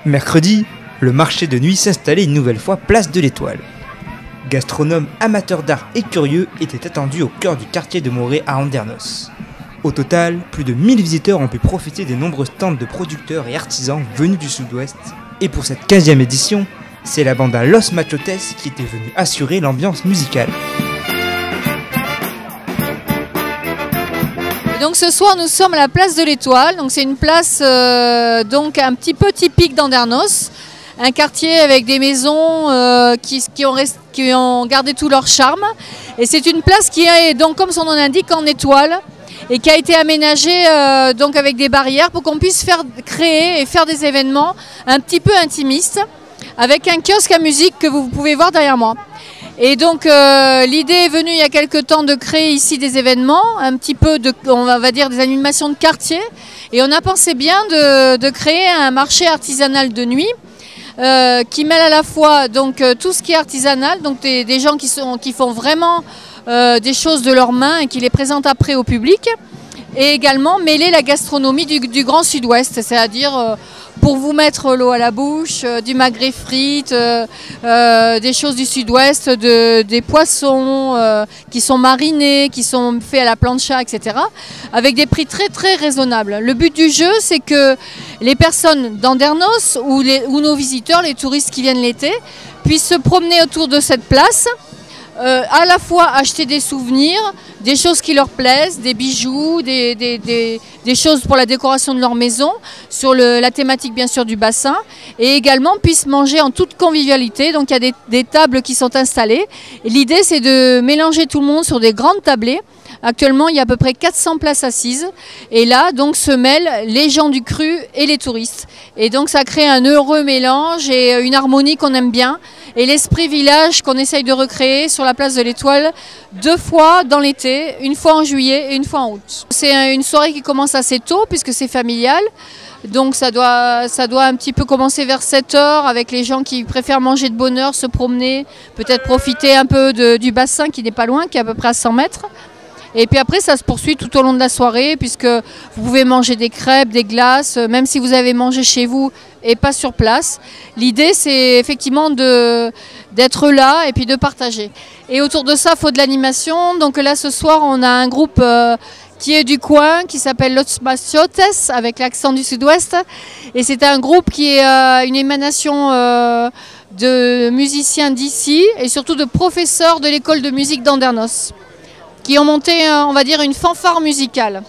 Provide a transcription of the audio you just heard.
Mercredi, le marché de nuit s'installait une nouvelle fois place de l'Étoile. Gastronomes, amateurs d'art et curieux étaient attendus au cœur du quartier de Morée à Andernos. Au total, plus de 1000 visiteurs ont pu profiter des nombreux stands de producteurs et artisans venus du sud-ouest. Et pour cette 15e édition, c'est la banda Los Machotes qui était venue assurer l'ambiance musicale. Donc ce soir nous sommes à la place de l'Étoile, donc c'est une place donc un petit peu typique d'Andernos, un quartier avec des maisons qui ont gardé tout leur charme, et c'est une place qui est donc comme son nom l'indique en étoile et qui a été aménagée donc avec des barrières pour qu'on puisse créer et faire des événements un petit peu intimistes avec un kiosque à musique que vous pouvez voir derrière moi. Et donc l'idée est venue il y a quelques temps de créer ici des événements, un petit peu on va dire des animations de quartier, et on a pensé bien de créer un marché artisanal de nuit qui mêle à la fois donc tout ce qui est artisanal, donc des gens qui font vraiment des choses de leurs mains et qui les présentent après au public, et également mêler la gastronomie du Grand Sud-Ouest, c'est-à-dire pour vous mettre l'eau à la bouche, du magret frites, des choses du Sud-Ouest, des poissons qui sont marinés, qui sont faits à la plancha, etc. avec des prix très très raisonnables. Le but du jeu, c'est que les personnes d'Andernos ou nos visiteurs, les touristes qui viennent l'été, puissent se promener autour de cette place, à la fois acheter des souvenirs, des choses qui leur plaisent, des bijoux, des choses pour la décoration de leur maison, sur la thématique bien sûr du bassin, et également puissent manger en toute convivialité. Donc il y a des tables qui sont installées. L'idée c'est de mélanger tout le monde sur des grandes tablées. Actuellement, il y a à peu près 400 places assises, et là donc se mêlent les gens du cru et les touristes. Et donc ça crée un heureux mélange et une harmonie qu'on aime bien, et l'esprit village qu'on essaye de recréer sur la place de l'Étoile 2 fois dans l'été, une fois en juillet et une fois en août. C'est une soirée qui commence assez tôt puisque c'est familial. Donc ça doit un petit peu commencer vers 7 h avec les gens qui préfèrent manger de bonne heure, se promener, peut-être profiter un peu du bassin qui n'est pas loin, qui est à peu près à 100 mètres. Et puis après, ça se poursuit tout au long de la soirée, puisque vous pouvez manger des crêpes, des glaces, même si vous avez mangé chez vous et pas sur place. L'idée, c'est effectivement d'être là et puis de partager. Et autour de ça, il faut de l'animation. Donc là, ce soir, on a un groupe qui est du coin, qui s'appelle Los Machotes, avec l'accent du sud-ouest. Et c'est un groupe qui est une émanation de musiciens d'ici et surtout de professeurs de l'école de musique d'Andernos, qui ont monté, on va dire, une fanfare musicale.